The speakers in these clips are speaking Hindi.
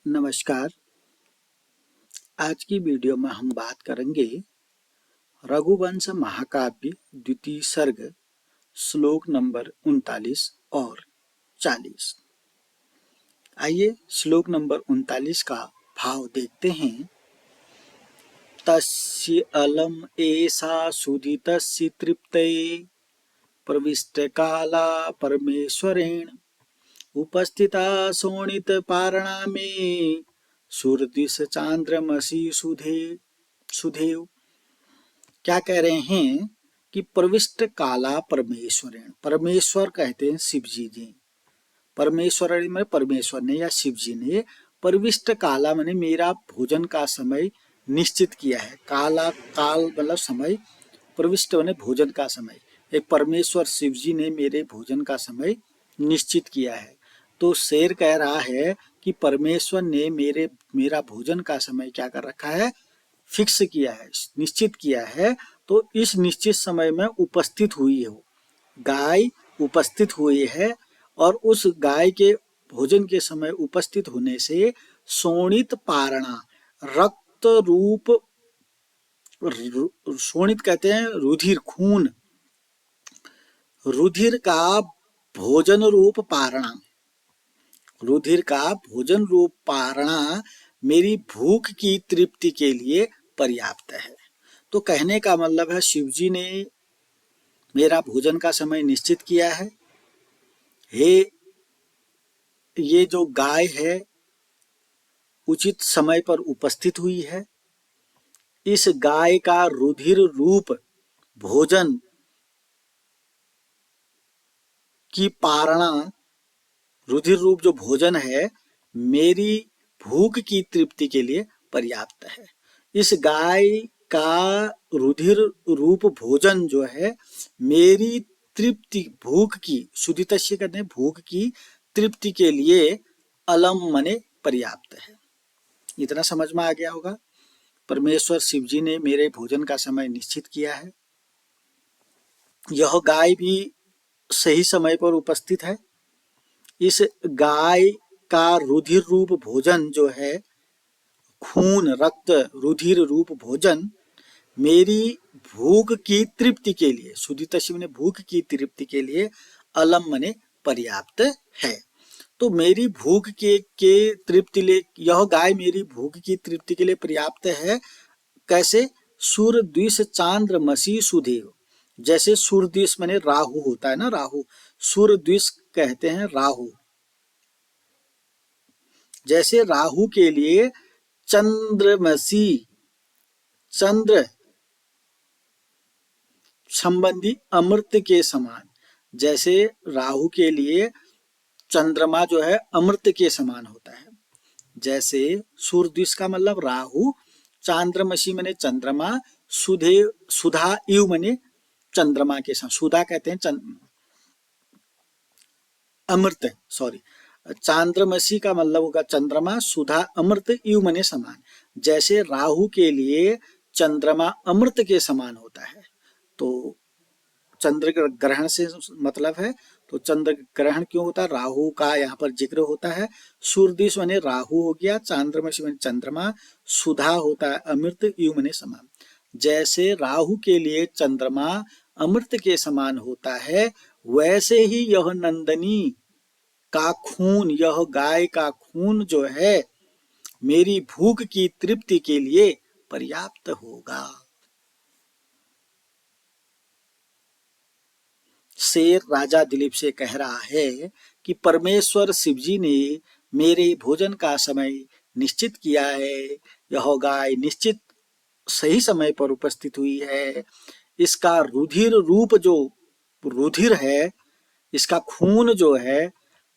नमस्कार। आज की वीडियो में हम बात करेंगे रघुवंश महाकाव्य द्वितीय सर्ग श्लोक नंबर 39 और 40। आइए श्लोक नंबर 39 का भाव देखते हैं। तस्य अलम एषा सुधितस्य तृप्तये प्रविष्ट काला परमेश्वरेण उपस्थिता शोणित पारणा में सूर्यदिश चांद्रमसी सुधेव। क्या कह रहे हैं कि प्रविष्ट काला परमेश्वरेण, परमेश्वर कहते हैं शिव जी। परमेश्वर में परमेश्वर ने या शिव जी ने प्रविष्ट काला माने मेरा भोजन का समय निश्चित किया है। काला काल मतलब समय, प्रविष्ट माने भोजन का समय। एक परमेश्वर शिव जी ने मेरे भोजन का समय निश्चित किया है। तो शेर कह रहा है कि परमेश्वर ने मेरा भोजन का समय क्या कर रखा है, फिक्स किया है, निश्चित किया है। तो इस निश्चित समय में उपस्थित हुई है, गाय उपस्थित हुई है और उस गाय के भोजन के समय उपस्थित होने से शोणित पारणा, रक्त रूप, शोणित कहते हैं रुधिर, खून, रुधिर का भोजन रूप पारणा, रुधिर का भोजन रूप पारणा मेरी भूख की तृप्ति के लिए पर्याप्त है। तो कहने का मतलब है शिवजी ने मेरा भोजन का समय निश्चित किया है। हे, ये जो गाय है उचित समय पर उपस्थित हुई है। इस गाय का रुधिर रूप भोजन की पारणा, रुधिर रूप जो भोजन है मेरी भूख की तृप्ति के लिए पर्याप्त है। इस गाय का रुधिर रूप भोजन जो है मेरी तृप्ति, भूख की, सुदितस्य कहते हैं भूख की तृप्ति के लिए अलम मने पर्याप्त है। इतना समझ में आ गया होगा। परमेश्वर शिव जी ने मेरे भोजन का समय निश्चित किया है। यह गाय भी सही समय पर उपस्थित है। इस गाय का रुधिर रूप भोजन जो है, खून, रक्त, रुधिर रूप भोजन मेरी भूख की तृप्ति के लिए, सुदित शिव ने भूख की तृप्ति के लिए अलम मने पर्याप्त है। तो मेरी भूख के तृप्ति लिए यह गाय मेरी भूख की तृप्ति के लिए पर्याप्त है। कैसे? सूर्य द्विष चांद्र मसी सुधेव। जैसे सूर्य द्विष माने राहु होता है ना, राहु, सूर्य द्विष कहते हैं राहु। जैसे राहु के लिए चंद्रमसी, चंद्र संबंधी अमृत के समान, जैसे राहु के लिए चंद्रमा जो है अमृत के समान होता है। जैसे सूर्यदिश का मतलब राहु, चांद्रमसी मने चंद्रमा, सुधे सुधा इव मने चंद्रमा के समान, सुधा कहते हैं अमृत, सॉरी, चांद्रमसी का मतलब होगा चंद्रमा, सुधा अमृत, इव मने समान। जैसे राहु के लिए चंद्रमा अमृत के समान होता है। तो चंद्र ग्रहण से मतलब है, तो चंद्र ग्रहण क्यों होता है, राहु का यहाँ पर जिक्र होता है। सूर्यदिश माने राहु हो गया, चांद्रमसी माने चंद्रमा, सुधा होता है अमृत, यु माने समान। जैसे राहु के लिए चंद्रमा अमृत के समान होता है, वैसे ही यह नंदनी का खून, यह गाय का खून जो है मेरी भूख की तृप्ति के लिए पर्याप्त होगा। शेर राजा दिलीप से कह रहा है कि परमेश्वर शिवजी ने मेरे भोजन का समय निश्चित किया है। यह गाय निश्चित सही समय पर उपस्थित हुई है। इसका रुधिर रूप जो रुधिर है, इसका खून जो है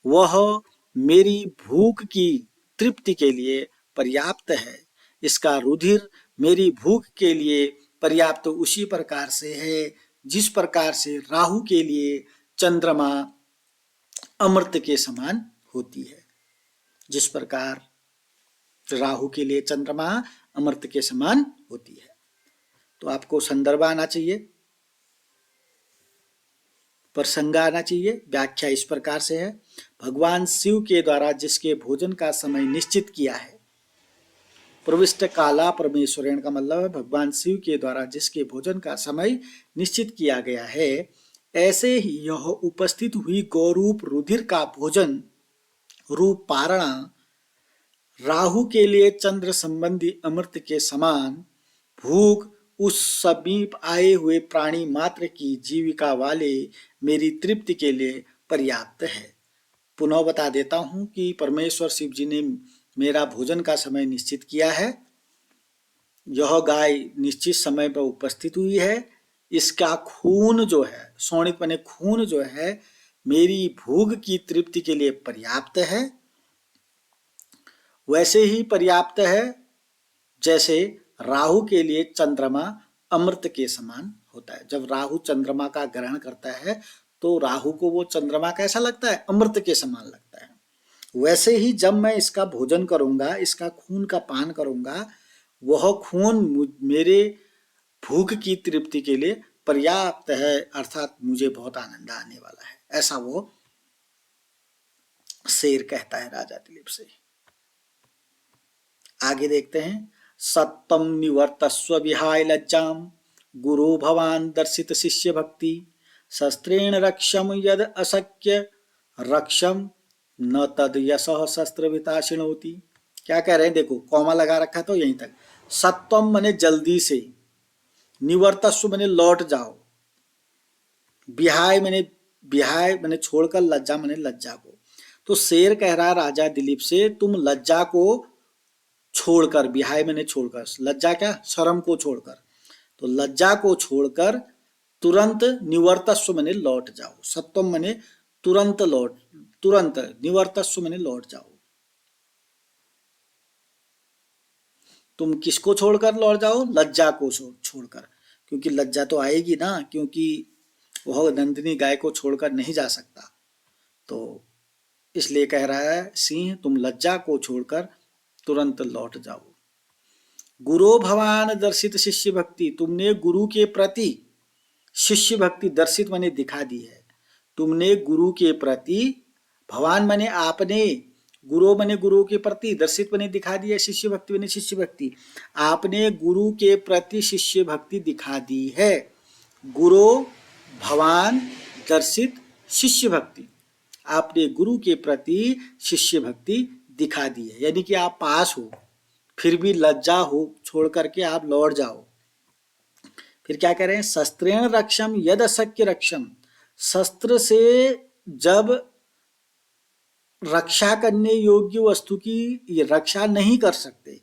वह मेरी भूख की तृप्ति के लिए पर्याप्त है। इसका रुधिर मेरी भूख के लिए पर्याप्त उसी प्रकार से है जिस प्रकार से राहु के लिए चंद्रमा अमृत के समान होती है। जिस प्रकार राहु के लिए चंद्रमा अमृत के समान होती है। तो आपको संदर्भ आना चाहिए। प्रसंग आना चाहिए। व्याख्या इस प्रकार से है, भगवान शिव के द्वारा जिसके भोजन का समय निश्चित किया है, प्रविष्ट काला परमेश्वरेण का मतलब है भगवान शिव के द्वारा जिसके भोजन का समय निश्चित किया गया है, ऐसे ही यह उपस्थित हुई गौरूप रुधिर का भोजन रूप पारणा राहु के लिए चंद्र संबंधी अमृत के समान भूख उस समीप आए हुए प्राणी मात्र की जीविका वाले मेरी तृप्ति के लिए पर्याप्त है। पुनः बता देता हूं कि परमेश्वर शिव जी ने मेरा भोजन का समय निश्चित किया है। यह गाय निश्चित समय पर उपस्थित हुई है। इसका खून जो है, शोणित माने खून जो है, मेरी भूख की तृप्ति के लिए पर्याप्त है। वैसे ही पर्याप्त है जैसे राहु के लिए चंद्रमा अमृत के समान होता है। जब राहु चंद्रमा का ग्रहण करता है तो राहु को वो चंद्रमा कैसा लगता है? अमृत के समान लगता है। वैसे ही जब मैं इसका भोजन करूंगा, इसका खून का पान करूंगा, वह खून मेरे भूख की तृप्ति के लिए पर्याप्त है, अर्थात मुझे बहुत आनंद आने वाला है, ऐसा वो शेर कहता है राजा दिलीप से। आगे देखते हैं, सत्तम निवर्तस्व विहाय लज्जाम गुरु भवान दर्शित शिष्य भक्ति शस्त्रेण रक्षम यद अशक्य रक्षम न तद यशः शस्त्रविता शिणोति। क्या कह रहे हैं? देखो कॉमा लगा रखा तो यहीं तक। सत्वम मने जल्दी से, निवर्तस्व मने लौट जाओ, विहाय मने छोड़कर, लज्जा मने लज्जा को। तो शेर कह रहा राजा दिलीप से, तुम लज्जा को छोड़कर, विहाय मैंने छोड़कर, लज्जा क्या? शर्म को छोड़कर, तो लज्जा को छोड़कर तुरंत निवर्तस्व मैंने लौट जाओ। सत्वम मैंने तुरंत लौट, तुरंत, निवर्तस्व मैंने लौट जाओ। तुम किसको छोड़कर लौट जाओ? लज्जा को छोड़कर, क्योंकि लज्जा तो आएगी ना, क्योंकि वह नंदिनी गाय को छोड़कर नहीं जा सकता। तो इसलिए कह रहा है सिंह, तुम लज्जा को छोड़कर तुरंत लौट जाओ। गुरु भवान दर्शित शिष्य भक्ति, तुमने गुरु के प्रति शिष्य भक्ति, दर्शित माने दिखा दी है। तुमने गुरु के प्रति, भवान माने आपने, गुरु माने गुरु के प्रति, दर्शित माने दिखा दी है, शिष्य भक्ति माने शिष्य भक्ति, आपने गुरु के प्रति शिष्य भक्ति दिखा दी है। गुरु भवान दर्शित शिष्य भक्ति, आपने गुरु के प्रति शिष्य भक्ति दिखा दी है, यानी कि आप पास हो, फिर भी लज्जा हो छोड़ करके आप लौट जाओ। फिर क्या कह रहे हैं? शस्त्रेण रक्षम यद अशक्य रक्षम, शस्त्र से जब रक्षा करने योग्य वस्तु की रक्षा नहीं कर सकते,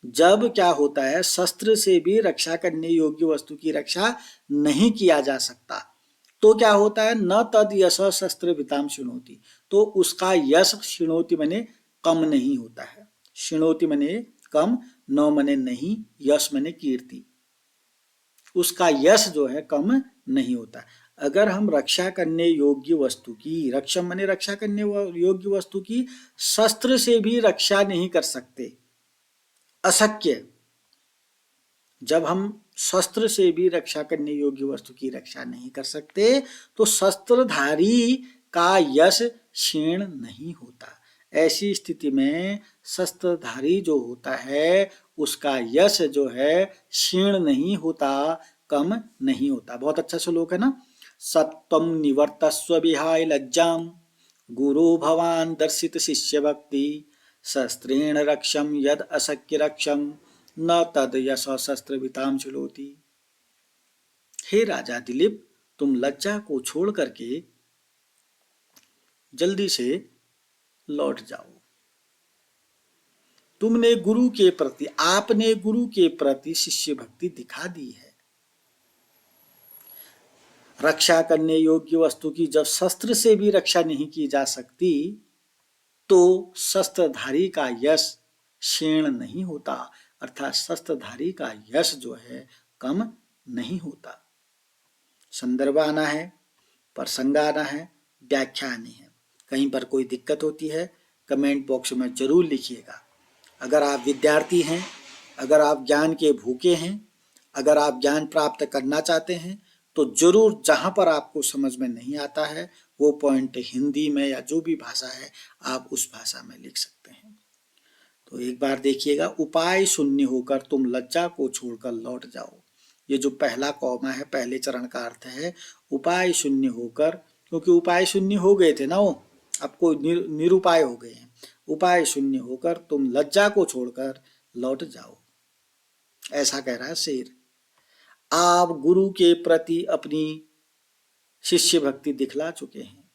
जब क्या होता है, शस्त्र से भी रक्षा करने योग्य वस्तु की रक्षा नहीं किया जा सकता, तो क्या होता है? न तद यश शस्त्र विताम शिणोति, तो उसका यश, शिणोति मने कम नहीं होता है। शिणोति मने कम, न मने नहीं, यश मने कीर्ति, उसका यश जो है कम नहीं होता। अगर हम रक्षा करने योग्य वस्तु की, रक्षम मने रक्षा करने योग्य वस्तु की, शस्त्र से भी रक्षा नहीं कर सकते, अशक्य, जब हम शस्त्र से भी रक्षा करने योग्य वस्तु की रक्षा नहीं कर सकते, तो शस्त्रधारी का यश क्षीण नहीं होता। ऐसी स्थिति में शस्त्रधारी जो होता है उसका यश जो है क्षीण नहीं होता, कम नहीं होता। बहुत अच्छा श्लोक है ना। सत्वम निवर्तस्व विहाय लज्जाम गुरु भवान दर्शित शिष्य भक्ति शस्त्रेण रक्षम यद अशक्य रक्षम न तद यश शस्त्र विताम शिणोति। हे राजा दिलीप, तुम लज्जा को छोड़ करके जल्दी से लौट जाओ। तुमने गुरु के प्रति, आपने गुरु के प्रति शिष्य भक्ति दिखा दी है। रक्षा करने योग्य वस्तु की जब शस्त्र से भी रक्षा नहीं की जा सकती, तो शस्त्रधारी का यश क्षीण नहीं होता, अर्थात शस्त्रधारी का यश जो है कम नहीं होता। संदर्भ आना है, प्रसंग आना है, व्याख्या आनी है। कहीं पर कोई दिक्कत होती है कमेंट बॉक्स में जरूर लिखिएगा। अगर आप विद्यार्थी हैं, अगर आप ज्ञान के भूखे हैं, अगर आप ज्ञान प्राप्त करना चाहते हैं, तो जरूर जहां पर आपको समझ में नहीं आता है वो पॉइंट हिंदी में या जो भी भाषा है आप उस भाषा में लिख सकते हैं। तो एक बार देखिएगा, उपाय शून्य होकर तुम लज्जा को छोड़कर लौट जाओ। ये जो पहला कॉमा है, पहले चरण का अर्थ है उपाय शून्य होकर, क्योंकि उपाय शून्य हो गए थे ना, वो अब कोई निरुपाय हो गए हैं। उपाय शून्य होकर तुम लज्जा को छोड़कर लौट जाओ, ऐसा कह रहा है शेर। आप गुरु के प्रति अपनी शिष्य भक्ति दिखला चुके हैं,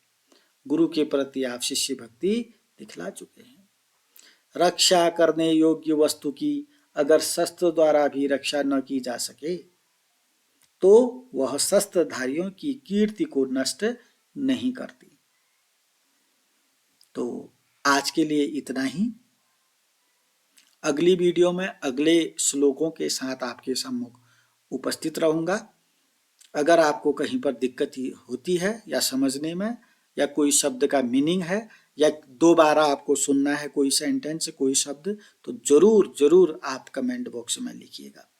गुरु के प्रति आप शिष्य भक्ति दिखला चुके हैं। रक्षा करने योग्य वस्तु की अगर शस्त्र द्वारा भी रक्षा न की जा सके तो वह शस्त्रधारियों की कीर्ति को नष्ट नहीं करती। तो आज के लिए इतना ही। अगली वीडियो में अगले श्लोकों के साथ आपके सम्मुख उपस्थित रहूंगा। अगर आपको कहीं पर दिक्कत होती है या समझने में, या कोई शब्द का मीनिंग है, या दोबारा आपको सुनना है कोई सेंटेंस कोई शब्द, तो जरूर जरूर आप कमेंट बॉक्स में लिखिएगा।